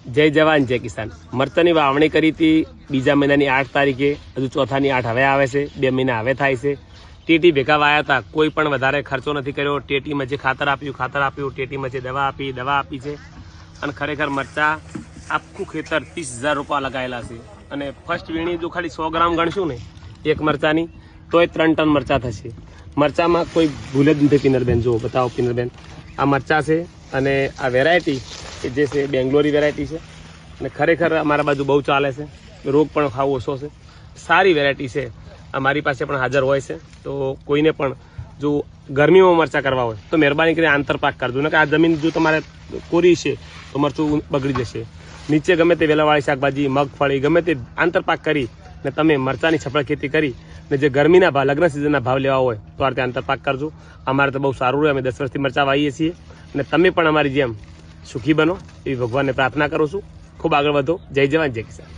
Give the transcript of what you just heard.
જય જવાન જય કિસાન. મરચાની વાવણી કરી હતી 2 મહિનાની 8 તારીખે, હજુ ચોથાની 8 હવે આવે છે, 2 મહિના હવે થાય છે. ટેટી ભેગા વાયા હતા, કોઈ પણ વધારે ખર્ચો નથી કર્યો. ટેટીમાં જે ખાતર આપ્યું, ટેટીમાં જે દવા આપી છે. અને ખરેખર મરચા આખું ખેતર 30,000 રૂપિયા લગાવેલા છે. અને ફર્સ્ટ વીણી જો ખાલી 100 ગ્રામ ગણશું ને એક મરચાની તોય 3 ટન મરચા થશે. મરચામાં કોઈ ભૂલ જ નથી. પિનરબેન જુઓ, બતાવો પિનરબેન, આ મરચા છે અને આ વેરાયટી જે છે બેંગ્લોરી વેરાયટી છે. અને ખરેખર અમારા બાજુ બહુ ચાલે છે, રોગ પણ ખાવ ઓછો છે, સારી વેરાયટી છે. અમારી પાસે પણ હાજર હોય છે. તો કોઈને પણ જો ગરમીમાં મરચાં કરવા હોય તો મહેરબાની કરીને આંતરપાક કરજો. ને કે આ જમીન જો તમારે કોરી છે તો મરચું બગડી જશે. નીચે ગમે તે વેલાવાળી શાકભાજી, મગફળી ગમે તે આંતરપાક કરી ને તમે મરચાની સફળ ખેતી કરી ને જે ગરમીના ભાવ, લગ્ન સિઝનના ભાવ લેવા હોય તો આ રીતે આંતરપાક કરજો. અમારે તો બહુ સારું રહે. અમે 10 વર્ષથી મરચાં વાવીએ છીએ અને તમે પણ અમારી જેમ સુખી બનો એવી ભગવાનને પ્રાર્થના કરું છું. ખૂબ આગળ વધો. જય જવાન જય કિસાન.